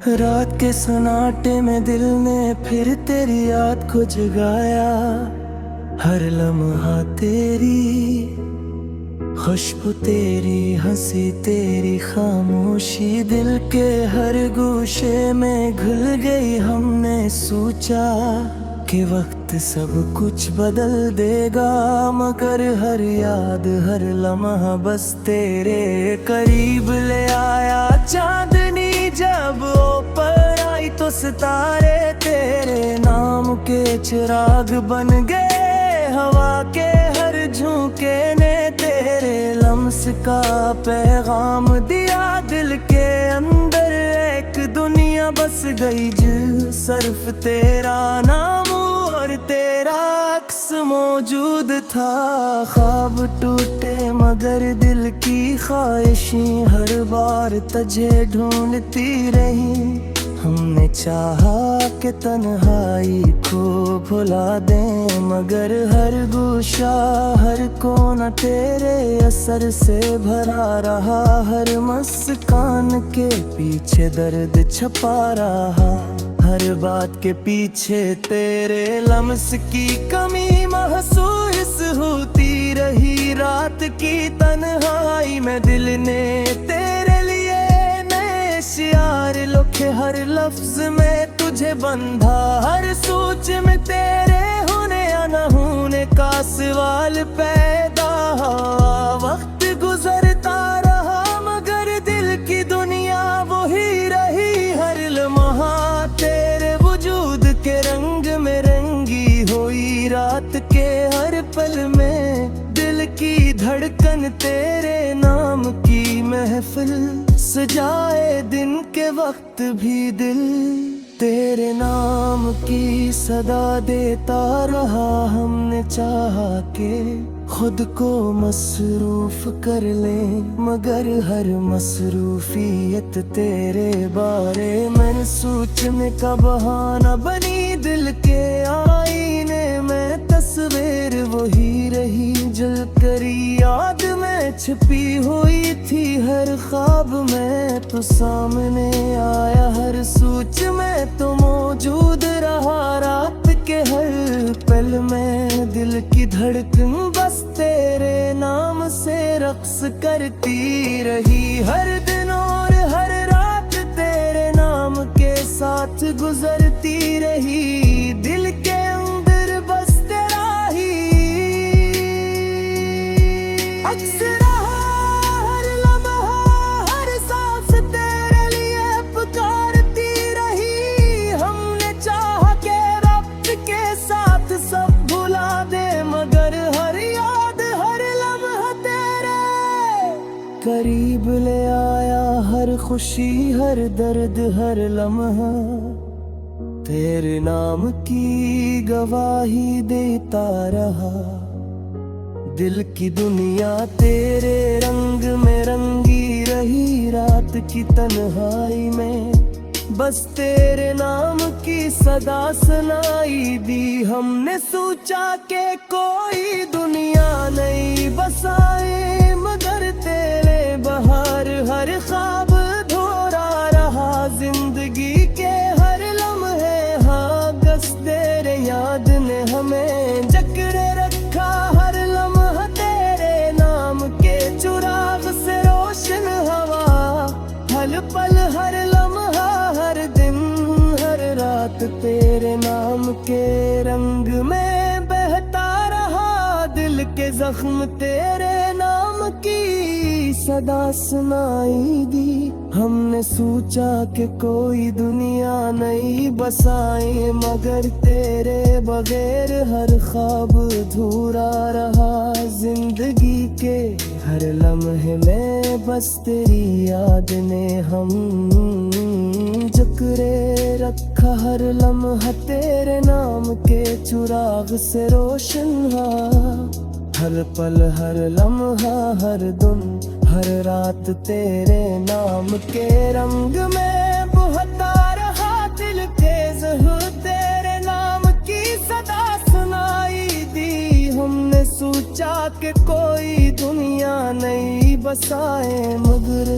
रात के सन्नाटे में दिल ने फिर तेरी याद को जगाया। हर लम्हा तेरी खुशबू, तेरी हंसी, तेरी खामोशी दिल के हर गोशे में घुल गई। हमने सोचा कि वक्त सब कुछ बदल देगा, मगर हर याद हर लम्हा बस तेरे करीब ले आया। चांदनी जब ऊपर आई तो सितारे तेरे नाम के चिराग बन गए। हवा के हर झोंके ने तेरे लम्स का पैगाम दिया। दिल के अंदर एक दुनिया बस गई जो सिर्फ तेरा नाम और तेरा अक्स मौजूद था। ख्वाब टूटे मगर दिल की ख्वाहिशें हर बार तुझे ढूंढती रही। हमने चाहा कि तन्हाई को भुला दें, मगर हर गोशा हर कोना तेरे असर से भरा रहा। हर मुस्कान के पीछे दर्द छुपा रहा, हर बात के पीछे तेरे लम्स की कमी महसूस होती रही। रात की तन्हाई में दिल ने तेरे लिए नए शियार लिखे। हर लफ्ज में तुझे बंधा, हर सोच में तेरे होने या न होने का सवाल पैदा हुआ। वक्त गुजरता रहा मगर दिल की दुनिया वही रही। हर लम्हा तेरे वजूद के रंग में रंगी हुई। रात के हर पल में दिल की धड़कन तेरे नाम की महफिल सजाए। दिन के वक्त भी दिल तेरे नाम की सदा देता रहा। हमने चाहा कि खुद को मसरूफ कर ले, मगर हर मसरूफियत तेरे बारे में सोचने का बहाना बनी। दिल के आईने में तस्वीर वही रही जल करी। याद में छिपी हुई थी हर ख्वाब में तो सामने आया। हर सोच में तो मौजूद रहा। रात के हर पल में दिल की धड़कन बस तेरे नाम से रक्स करती रही। हर दिन और हर रात तेरे नाम के साथ गुजरती रही। दिल के अंदर बस तेरा ही अक्स रहा। हर लम्हा हर सांस तेरे लिए पुकारती रही। हमने चाहा के रब्त के साथ सब भुला दे, मगर हर याद हर लम्हा तेरे करीब ले आया। हर खुशी हर दर्द हर लम्हा तेरे नाम की गवाही देता रहा। दिल की दुनिया तेरे रंग में रंगी रही। रात की तन्हाई में बस तेरे नाम की सदा सुनाई दी। हमने सोचा कि कोई दुनिया नहीं बसाए, मगर तेरे बहार हर ख्वाब धोरा रहा। जिंदगी के हर लम्हे हाँ गस तेरे याद ने हमें जकड़े रखा। हर लम्हा तेरे नाम के चिराग से रोशन हवा। हर पल हर लम्हा हर दिन हर रात तेरे नाम के रंग में बहता रहा। दिल के जख्म तेरे नाम की सदा सुनाई दी। हमने सोचा कि कोई दुनिया नहीं बसाए, मगर तेरे बगैर हर ख्वाब अधूरा रहा। जिंदगी के हर लम्हे में बस तेरी याद ने हम जकड़े रखा। हर लम्हा तेरे नाम के चिराग से रोशन हुआ। हर पल हर लम्हा हर दिन हर रात तेरे नाम के रंग में बहता रहा। दिल के ज़हूर तेरे नाम की सदा सुनाई दी। हमने सोचा कि कोई दुनिया नहीं बसाए, मगर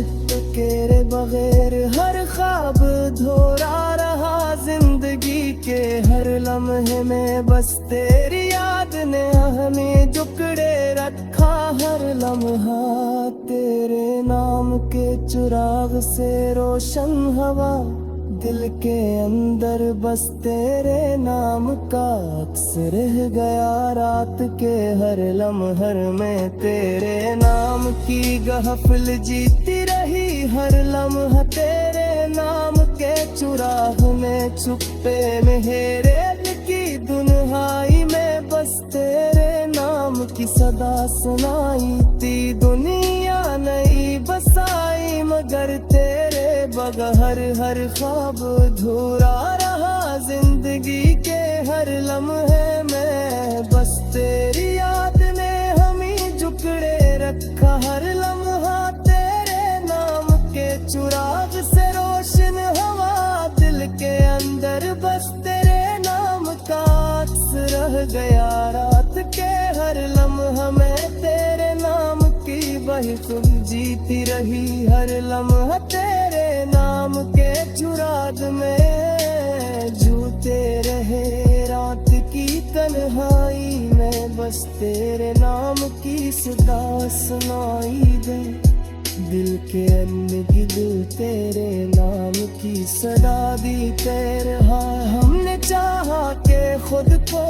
तेरे बगैर हर ख्वाब धोरा रहा जिंदगी के हर लम्हे में बस तेरी याद ने हमें जुकड़े रखा हर लम्हा तेरे नाम के चिराग से रोशन हवा दिल के अंदर बस तेरे नाम का अक्स रह गया रात के हर लम्हर में तेरे नाम की गहफिल जीती रही हर लम्हा तेरे नाम के चुराग में छुपे मेरे की दुनियाई में बस तेरे नाम की सदा सुनाई थी दुनिया नहीं बसाई मगर तेरे बगैर हर ख्वाब धूरा रहा जिंदगी के हर लम्हे में बस तेरी याद ने हमें जुकड़े रखा हर लम्हा तेरे नाम के चिराग से रोशन हवा दिल के अंदर बस तेरे नाम का अक्स रह गया रात के हर लम्हा में तेरे नाम की वही तुम जीती रही हर लम्हा तेरे नाम के चुराग में झूठे रहे रात की तन्हाई में बस तेरे नाम की सदा सुनाई दे दिल के अंदर दिल तेरे नाम की सदा दी तेरे हमने चाहा के खुद को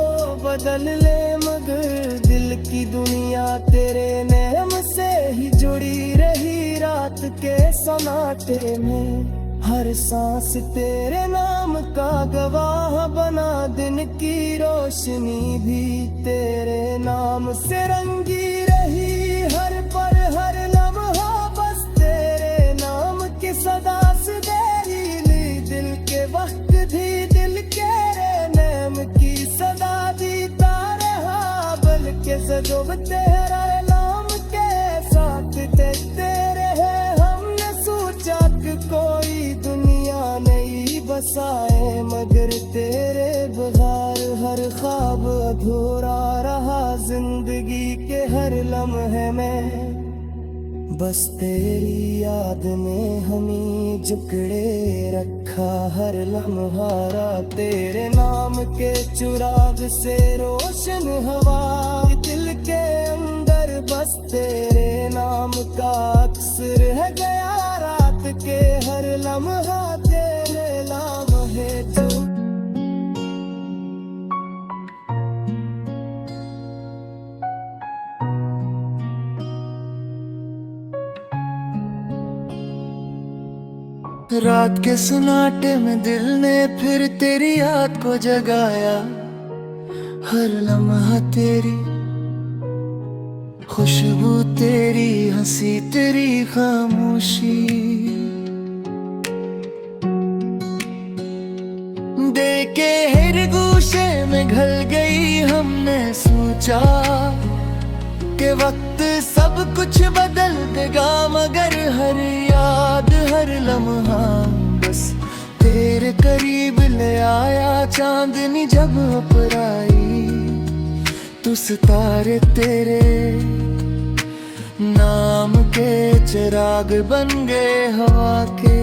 बदल ले मगर दिल की दुनिया तेरे नेम से ही जुड़ी रही रात के सन्नाटे में हर सांस तेरे नाम का गवाह बना दिन की रोशनी भी तेरे नाम से रंगी रही हर पर हर लम्हा बस तेरे नाम की सदा से देरी ली दिल के वक्त भी दिल के नेम की सदा जीता रहा बल्कि सजोब तेरा नाम के साथ तेरे है हमने सोचा कि कोई दुनिया नहीं बसाए मगर तेरे बगैर हर ख्वाब अधूरा रहा जिंदगी के हर लम्हे में बस तेरी याद ने हमें जुकड़े रखा हर लम्हा तेरे नाम के चिराग से रोशन हवा दिल के अंदर बस तेरे नाम का अक्स रह गया रात के हर लम्हा तेरे नाम है जो रात के सन्नाटे में दिल ने फिर तेरी याद को जगाया हर लम्हा तेरी खुशबू तेरी हंसी तेरी खामोशी देखे हर गूशे में घल गई हमने सोचा के वक्त सब कुछ बदल देगा मगर हर याद हर लम्हा बस तेरे करीब ले आया चांदनी जब अपराई तू सितारे तेरे नाम के चिराग बन गए हवा के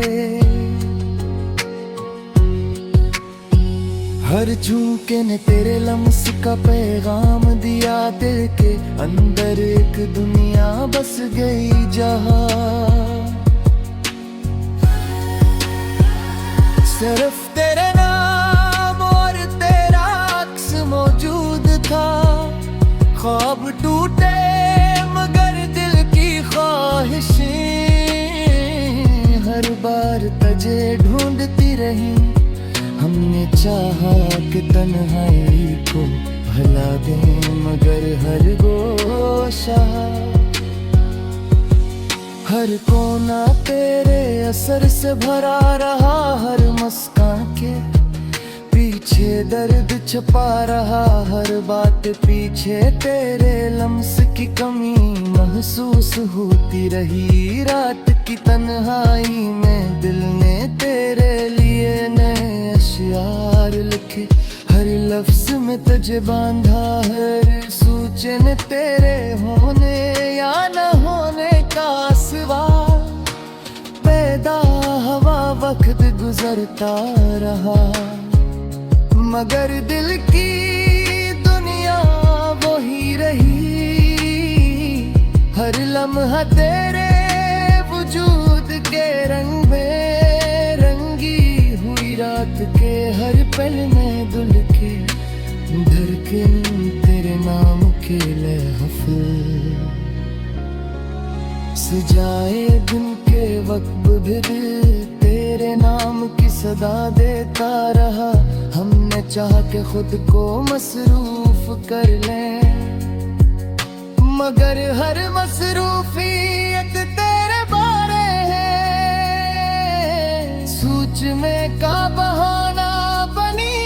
हर झूके ने तेरे लम्स का पैगाम दिया दिल के अंदर एक दुनिया बस गई जहां सिर्फ तेरे नाम और तेरा अक्स मौजूद था ख्वाब टूटे मगर दिल की ख्वाहिशें हर बार तुझे ढूंढती रही हमने चाहा कि तन्हाई को भला दे मगर हर गोशा हर कोना तेरे असर से भरा रहा हर मुस्कान के पीछे दर्द छुपा रहा हर बात पीछे तेरे लम्स की कमी महसूस होती रही रात की तन्हाई में दिल ने तेरे लिए नए अशियार लिखे हर लफ्ज में तुझे बांधा हर सूचन तेरे होने या न होने का सवाल वक्त गुजरता रहा, मगर दिल की दुनिया वही रही। हर लम्हा तेरे वजूद के रंग में रंगी हुई, रात के हर पल में दुल के धड़कन तेरे नाम के लहफ़ सजाए। दिन के वक्त भी दिल तेरे नाम की सदा देता रहा। हमने चाह के खुद को मसरूफ कर लें, मगर हर मसरूफियत तेरे बारे है। सूच में का बहाना बनी,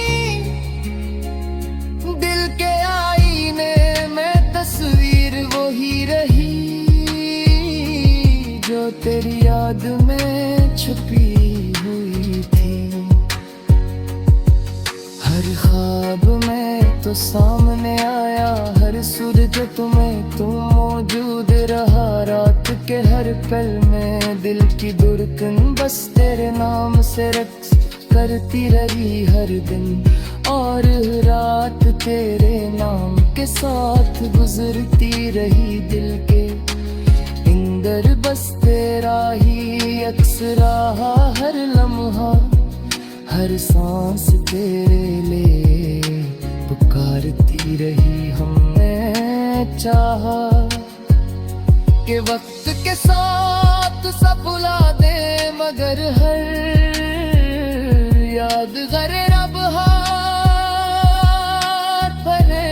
दिल के आईने में तस्वीर वही रही, जो तेरी याद में छुपी हुई थी। हर ख्वाब में तो सामने आया, हर सूरज तुम्हें तुम मौजूद रहा। रात के हर पल में दिल की धड़कन बस तेरे नाम से रक्स करती रही हर दिन, और रात तेरे नाम के साथ गुजरती रही। दिल के अंदर बस तेरा ही अक्स रहा, हर लम्हा हर सांस तेरे लिए पुकारती रही। हमने चाहा कि वक्त के साथ सब भुला दे, मगर हर याद करे रब हार भरे।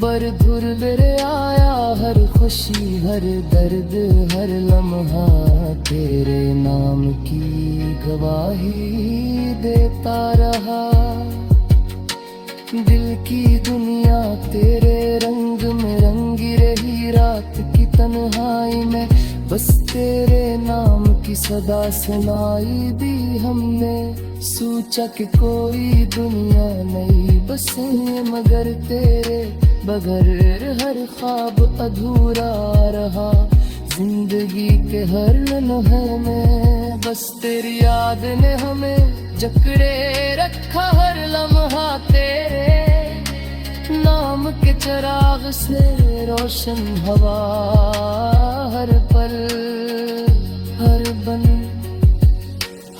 बरधुर मेरे आया हर खुशी, हर दर्द, हर लम्हा तेरे नाम की गवाही देता रहा। दिल की दुनिया तेरे रंग में रंगी रही, रात की तन्हाई में बस तेरे नाम की सदा सुनाई दी। हमने सोचा कि कोई दुनिया नहीं बसे, मगर तेरे बगैर हर ख्वाब अधूरा रहा। जिंदगी के हर लम्हे में बस तेरी याद ने हमें जकड़े रखा। हर लम्हा तेरे नाम के चिराग से रोशन हवा, हर पल हर बन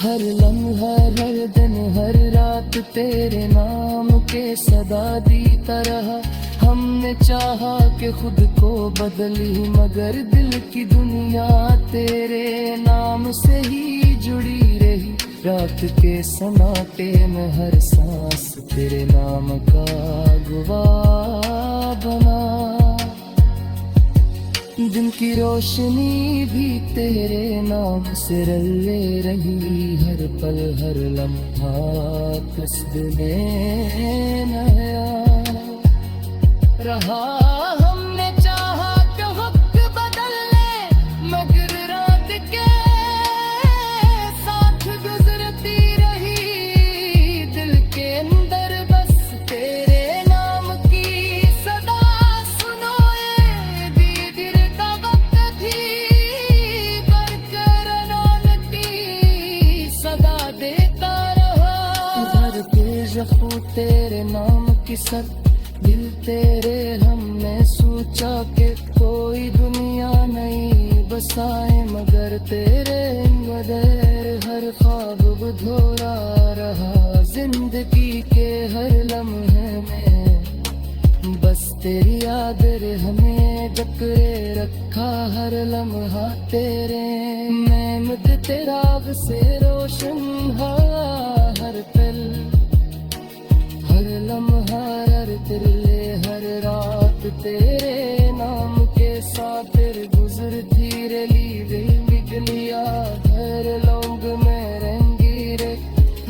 हर लम्हा हर दिन हर रात तेरे नाम के सदा दी तरह। हमने चाहा कि खुद को बदली, मगर दिल की दुनिया तेरे नाम से ही जुड़ी रही। रात के सन्नाटे में हर सांस तेरे नाम का गवाह बना। दिन की रोशनी भी तेरे नाम से रले रही, हर पल हर लम्हा तस्वीर में नया रहा। हमने चाहा कि वक्त बदल ले, मगर रात के साथ गुजरती रही। दिल के अंदर बस तेरे नाम की सदा सुनोए। दीदिर का वक्त थी बरकरार की सदा देता रहा। घर के जख्म तेरे नाम की सद दिल तेरे। हमने सोचा कि कोई दुनिया नहीं बसाए, मगर तेरे बगैर हर ख्वाब अधूरा रहा। जिंदगी के हर लम्हे में बस तेरी याद हमें जकड़े रखा। हर लम्हा तेरे मेहनत तेरा से रोशन, हर पल हर लम्हा हर तिरले हर रात तेरे नाम के साथ तेरे गुजरती रही। दिल निकलिया हर लौंग में रंगी रे,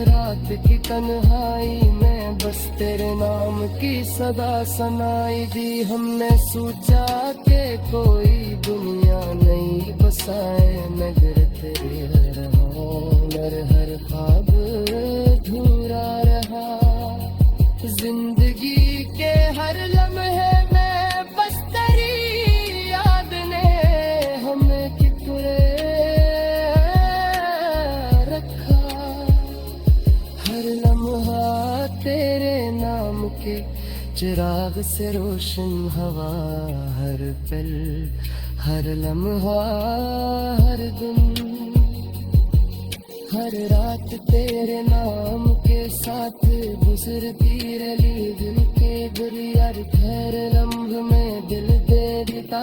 रात की तन्हाई में बस तेरे नाम की सदा सुनाई दी। हमने सोचा कि कोई दुनिया नहीं बसाए, मगर तेरे हर हुनर हर ख्वाब अधूरा रहा। जिंदगी के हर लम्हे में बस तेरी याद ने हमें किकरे तेरे नाम के चिराग से रोशन हवा, हर पल हर लम्हा हर दिन हर रात तेरे नाम के साथ गुजरती रही दिल के बुरियार खैर लम्ह में दिल दे देता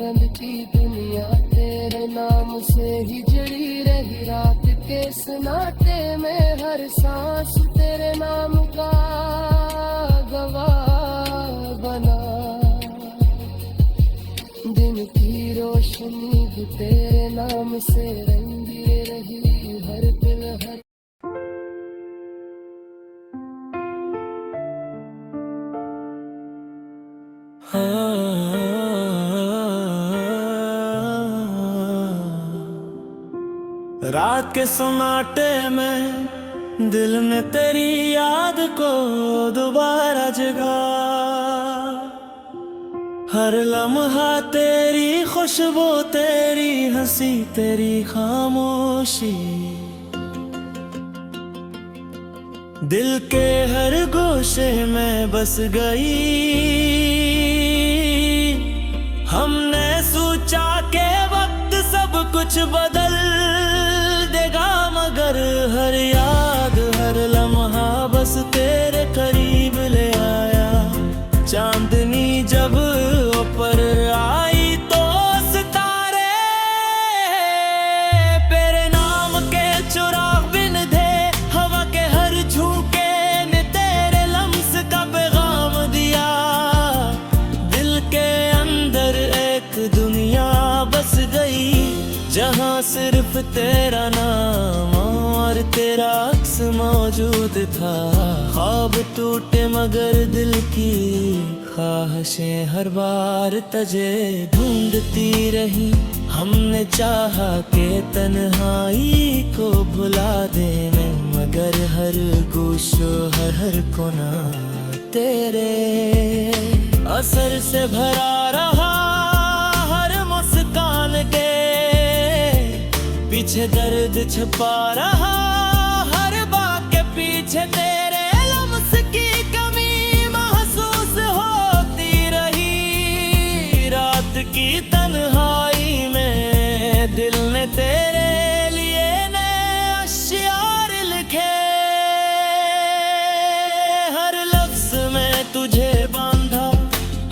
बंद की दुनिया तेरे नाम से ही जड़ी रही रात के सन्नाटे में हर सांस तेरे नाम का गवाह बना दिन की रोशनी भी तेरे नाम से रंगी रही हर पल हर रात के सन्नाटे में दिल में तेरी याद को दोबारा जगा, हर लम्हा तेरी खुशबू तेरी हंसी तेरी खामोशी दिल के हर गोशे में बस गई। हमने सोचा के वक्त सब कुछ बदल देगा, मगर हर याद हर लम्हा बस तेरे करीब ले आया। चांदनी जब ऊपर आई तो सितारे तेरे नाम के चुराग बिन दे, हवा के हर झोंके ने तेरे लम्स का पैगाम दिया। दिल के अंदर एक दुनिया बस गई, जहाँ सिर्फ तेरा नाम और तेरा अक्स मौजूद था। ख्वाब टूटे मगर दिल की ख्वाहिशें हर बार तुझे ढूंढती रही। हमने चाहा के तन्हाई को भुला देने, मगर हर गोशो हर कोना तेरे असर से भरा रहा। हर मुस्कान के पीछे दर्द छुपा रहा, हर बात के पीछे तेरे लम्स की कमी महसूस होती रही। रात की तन्हाई में दिल ने तेरे लिए नए अश्यार लिखे, हर लफ्ज में तुझे बांधा,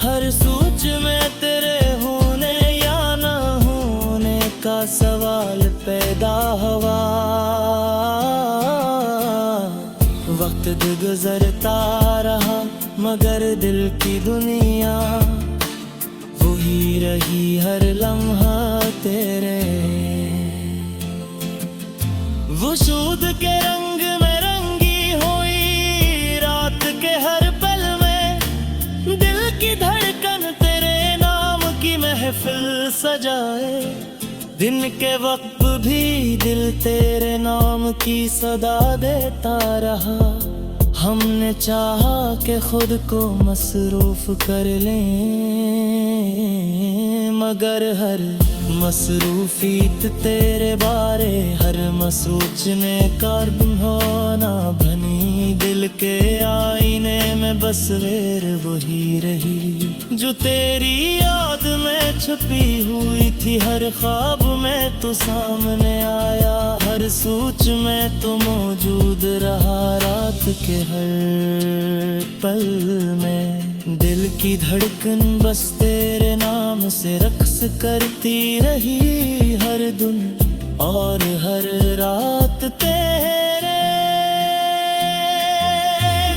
हर सोच में तेरे होने या न होने का सवाल पैदा हुआ। वक्त गुजरता रहा मगर दिल की दुनिया वही रही, हर लम्हा तेरे वजूद के रंग में रंगी हुई। रात के हर पल में दिल की धड़कन तेरे नाम की महफिल सजाए। दिन के वक्त भी दिल तेरे नाम की सदा देता रहा। हमने चाहा कि खुद को मसरूफ कर लें, मगर हर मसरूफियत तेरे बारे हर मसोचने का होना बनी। दिल के आईने में बस वेर वही रही जो तेरी याद में छुपी हुई थी। हर ख्वाब में तू सामने आया, हर सोच में तू मौजूद रहा। रात के हर पल में दिल की धड़कन बस तेरे नाम से रक्स करती रही। हर दिन और हर रात तेरे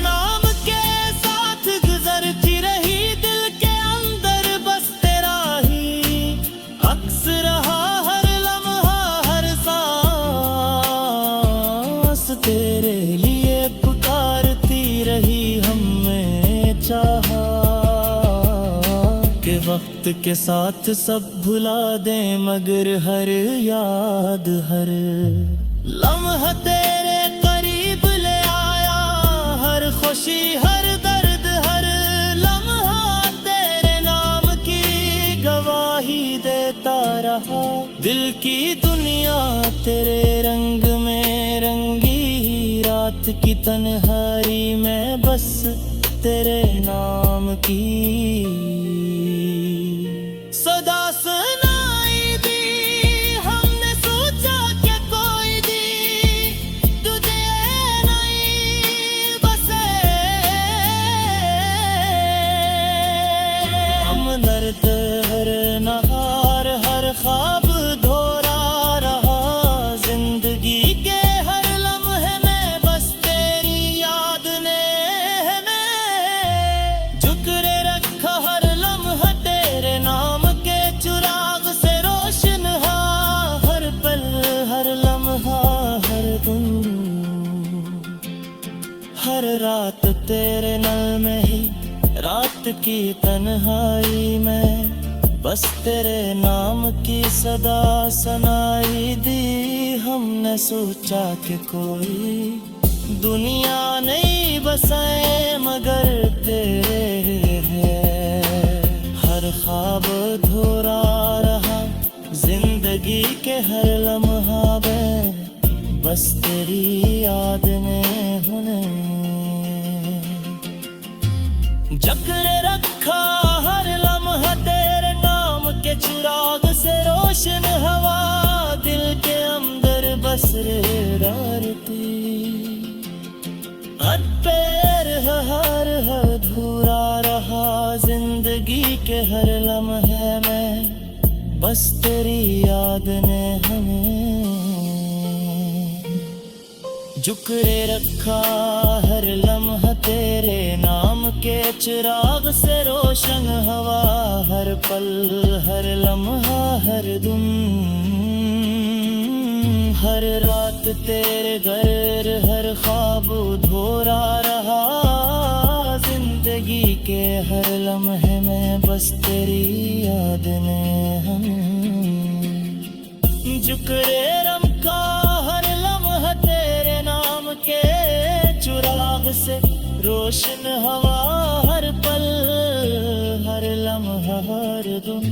नाम के साथ गुजरती रही। दिल के अंदर बस तेरा ही अक्स रहा, हर लम्हा हर सांस तेरे लिए पुकारती रही। हमने चाहा के वक्त के साथ सब भुला दे, मगर हर याद हर लम्हा तेरे करीब ले आया। हर खुशी हर दर्द हर लम्हा तेरे नाम की गवाही देता रहा। दिल की दुनिया तेरे रंग में रंगी, रात रात की तन्हाई में बस तेरे नाम की सदा सुनाई दी। हमने सोचा क्या कोई दी तुझे नहीं बसे। हम दर्द हर नहार हर ख्वाब धोरा रहा जिंदगी के हर लम्हे में बस तेरी याद ने हमें झुकरे रखा हर लम्हा तेरे नाम के चिराग से रोशन हा हर पल हर लम्हा हर दिन हर रात तेरे नल में ही रात की तन्हाई में बस तेरे नाम की सदा सुनाई दी। हमने सोचा कि कोई दुनिया नहीं बसाए मगर तेरे है। हर ख्वाब धोरा रहा जिंदगी के हर लम्हा में बस तेरी याद ने उन्हें जकड़े रखा हर लम्हा तेरे नाम के चिराग से रोशन हवा दिल के अंदर बस रेड़ती। हर पैर हर अधूरा रहा जिंदगी के हर लम्हे में बस तेरी याद ने हमें झुकरे रखा हर लम्हा तेरे नाम के चिराग से रोशन हवा हर पल हर लम्हा हर दिन हर रात तेरे घर हर ख्वाब धोरा रहा जिंदगी के हर लम्हे में बस तेरी याद ने हमें झुकरे रमका हर लम्हा तेरे नाम के चिराग से रोशन हवा हर पल हर लम्हा हर दिन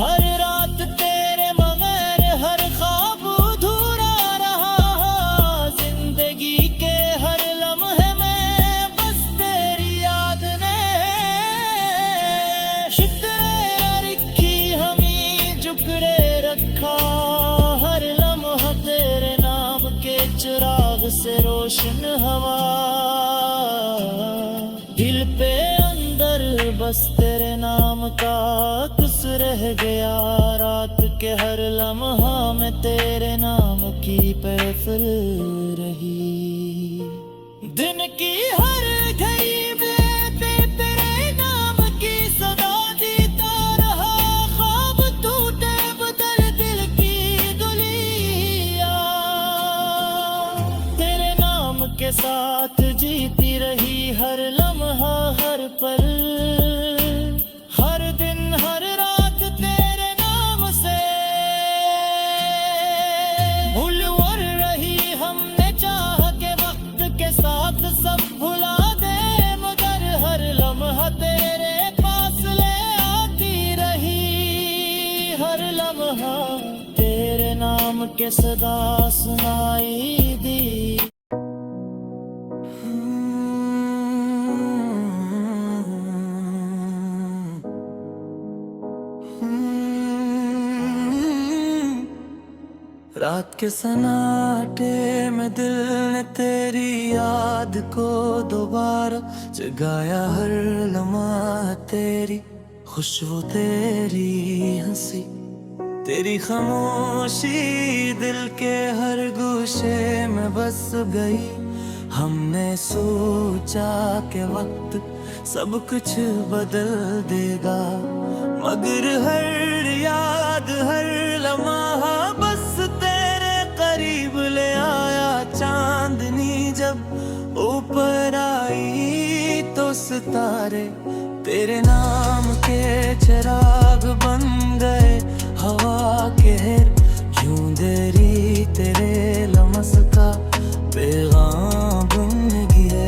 हर रात तेरे मगर हर ख्वाब अधूरा रहा जिंदगी के हर लम्हे में बस तेरी याद ने शुक्रे रखी हमी झुकरे रखा हर लम्हा तेरे नाम के चिराग से रोशन हवा दिल पे अंदर बस तेरे नाम का कुछ रह गया रात के हर लम्हा में तेरे नाम की महफिल रही। दिन की हर घड़ी में तेरे नाम की सदा देता रहा ख्वाब टूटे बदल दिल की दुनिया तेरे नाम के साथ जीती रही हर लम्हा हर पल हर दिन हर रात तेरे नाम से भूलवर रही। हमने चाह के वक्त के साथ सब भुला दे मगर हर लम्हा तेरे पास ले आती रही। हर लम्हा तेरे नाम के सदा सुनाई दी। रात के सन्नाटे में दिल ने तेरी याद को दोबारा जगाया हर लम्हा तेरी खुशबू तेरी हंसी तेरी खामोशी दिल के हर गोशे में बस गई। हमने सोचा के वक्त सब कुछ बदल देगा मगर हर याद हर लम्हा बस तेरे करीब ले आया। चांदनी जब ऊपर आई तो सितारे तेरे नाम के चिराग बन गए। हवा के क्यों देरी तेरे लमस का पैगाम बन गया।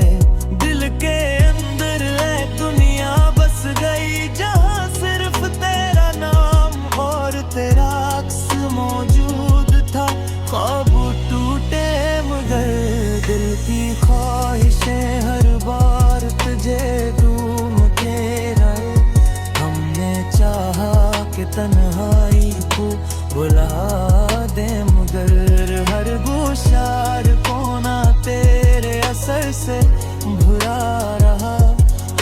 दिल के अंदर है दुनिया बस गई जहाँ सिर्फ तेरा नाम और तेरा अक्स मौजूद था। ख्वाब टूटे मगर दिल की ख्वाहिशें हर बार तुझे घूम के रहे। हमने चाहा कि तन्हाई को बुला दे, मगर हर गुशार कोना तेरे असर से भुरा रहा।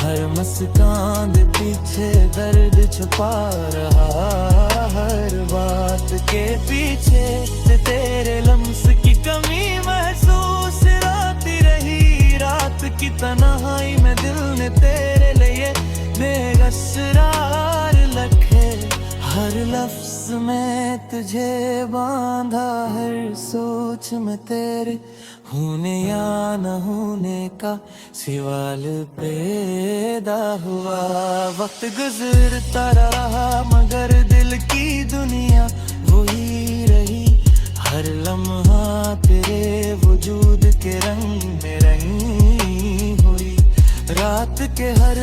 हर मुस्कान पीछे दर्द छुपा रहा। हर बात के पीछे तेरे लम्स की कमी महसूस आती रही। रात की तन्हाई में दिल ने तेरे लिए बेगसरार लखे। हर लफ्ज में तुझे बांधा, हर सोच में तेरे होने या न होने का सवाल पैदा हुआ। वक्त गुजरता रहा मगर दिल की दुनिया वही रही। हर लम्हा तेरे वजूद के रंग में रंगी हुई। रात के हर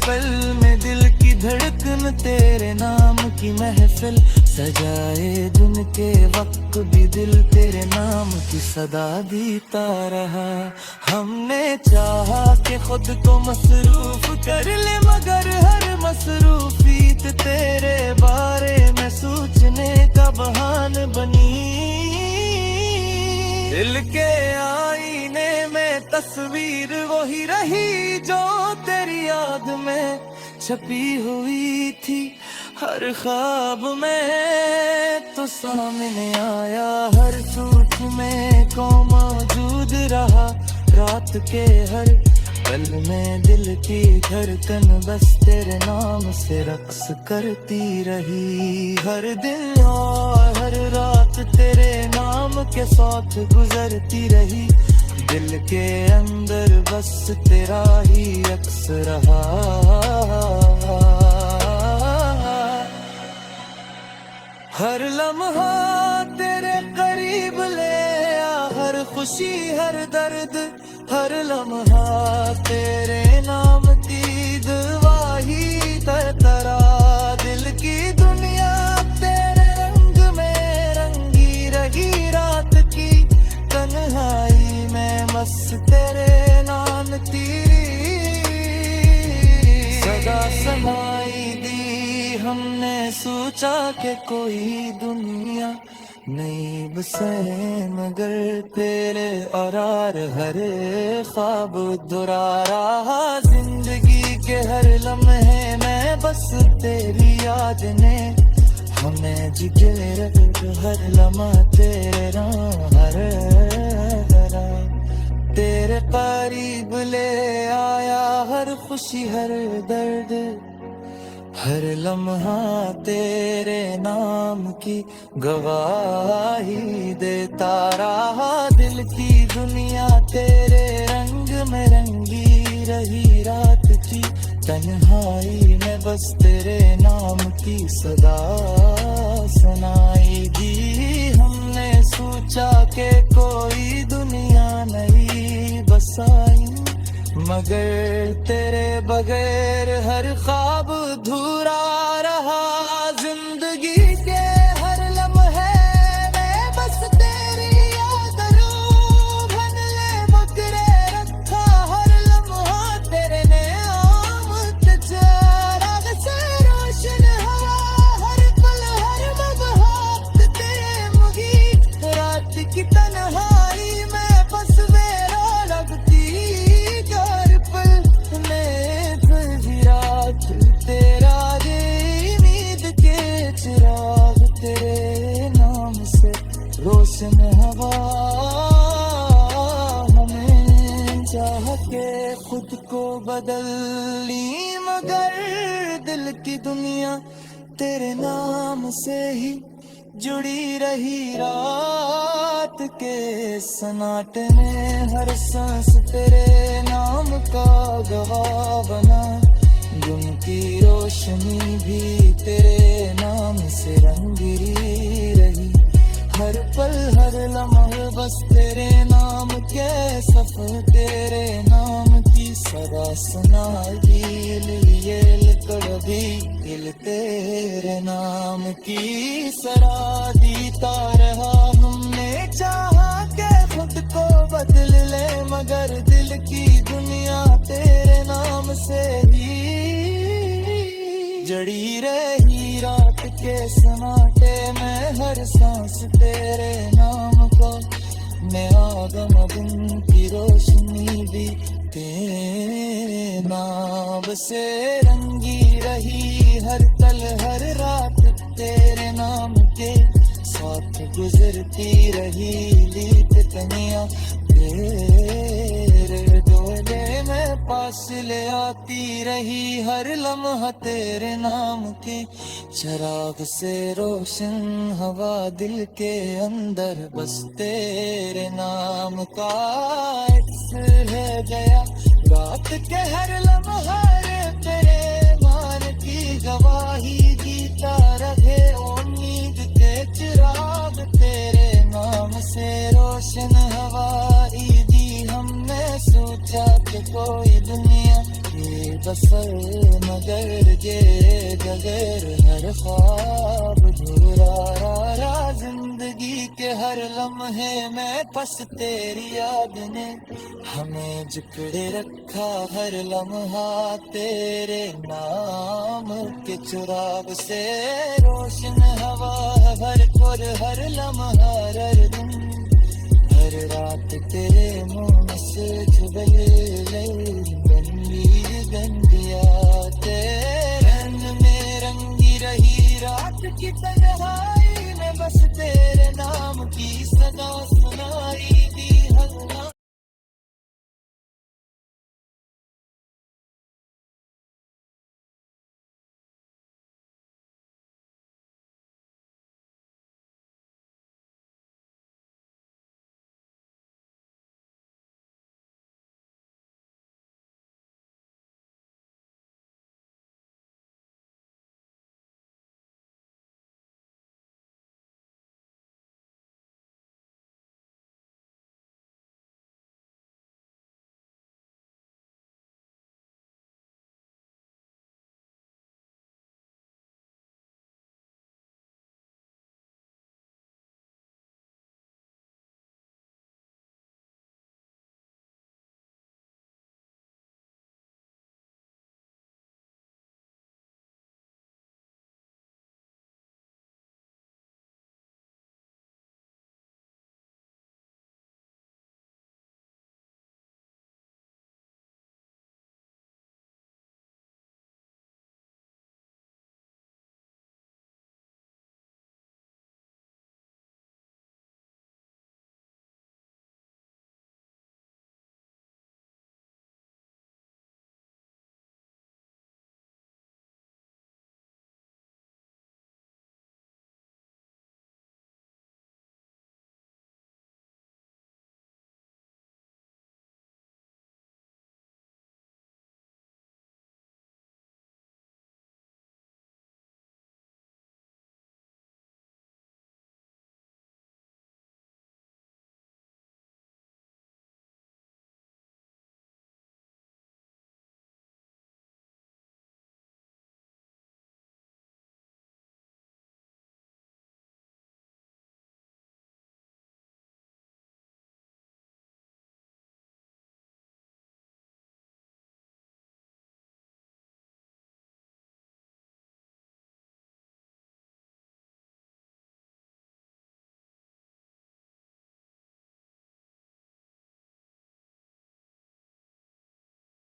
पल में दिल की धड़कन तेरे नाम की महफिल सजाए। दिन के वक्त भी दिल तेरे नाम की सदा देता रहा। हमने चाहा कि खुद को मसरूफ कर ले, मगर हर मसरूफियत तेरे बारे में सोचने का बहाना बनी। दिल के आईने में तस्वीर वही रही जो तेरी याद में छपी हुई थी। हर ख्वाब में तो सामने आया, हर सूट में को मौजूद रहा। रात के हर पल में दिल की धड़कन बस तेरे नाम से रक्स करती रही। हर दिन और हर रात तेरे नाम के साथ गुजरती रही। दिल के अंदर बस तेरा ही अक्स रहा। हर लम्हा तेरे करीब ले आ, हर खुशी हर दर्द हर लम्हा तेरे नाम की गवाही तरतरा। दिल की दुनिया तेरे रंग में रंगी रही। रात की तन्हाई में बस तेरे नाम तेरी सदा समाई दी। हमने सोचा कि कोई दुनिया नहीं बसे, मगर तेरे औरार हरे ख्वाब दुरा रहा। जिंदगी के हर लम्हे में बस तेरी याद ने हमें जिगर। हर लम्हा तेरे हर तेरे करीब ले आया। हर खुशी हर दर्द हर लम्हा तेरे नाम की गवाही देता रहा। दिल की दुनिया तेरे रंग में रंगी रही। रात की तन्हाई में बस तेरे नाम की सदा सुनाई दी। हमने सोचा कि कोई दुनिया नहीं बसाई, मगर तेरे बगैर हर ख्वाब अधूरा रहा। जिंदगी के हर लम्हे में बस तेरी याद बन ले बकरे रखा। हर लम्हा तेरे नाम राग से रोशन हवा। हर पल हर मबहात तेरे मुगी। रात की तन्हाई में बस मेरा लगती तेरा रे उम्मीद के चिराग तेरे नाम से रोशन हवा। हमें चाह के खुद को बदल ली, मगर दिल की दुनिया तेरे नाम से ही जुड़ी रही। रात के सन्नाटे में हर सांस तेरे नाम का गवाह बना। दिन की रोशनी भी तेरे नाम से रंगीली रही। हर पल हर लम्हा बस तेरे नाम के सफर तेरे नाम की सदा सुनाई। ये कभी दिल तेरे नाम की सरा दीता रहा। हमने चाहा के खुद को बदल ले, मगर दिल की दुनिया तेरे नाम से ही जड़ी रही। रात के सन्नाटे में हर सांस तेरे नाम को, मैं आगम दिन की रोशनी भी तेरे नाम से रंगी रही। हर पल हर रात तेरे नाम के साथ गुजरती रही। लीत तनिया तेरे डोले में पास ले आती रही। हर लम्हा तेरे नाम के चराग से रोशन हवा दिल के अंदर, बस तेरे नाम का इक्स रह गया। रात के हर लम्हा तेरे मान की गवाही जीता रहे। उम्मीद के चिराग तेरे नाम से रोशन हवाई दी। हमने सोचा कि कोई दुनिया ये बसर, मगर ये डगर हर ख्वाब धुरा। जिंदगी के हर लम्हे में फंस तेरी याद ने हमें जकड़े रखा। हर लम्हा तेरे नाम के चुराग से रोशन हवा भर कर। हर लम्हा हर दिन हर रात तेरे मुंह से जुबल गंदिया। तेरे रंग में रंगी रही रात की तन्हाई में, बस तेरे नाम की सदा सुनाई।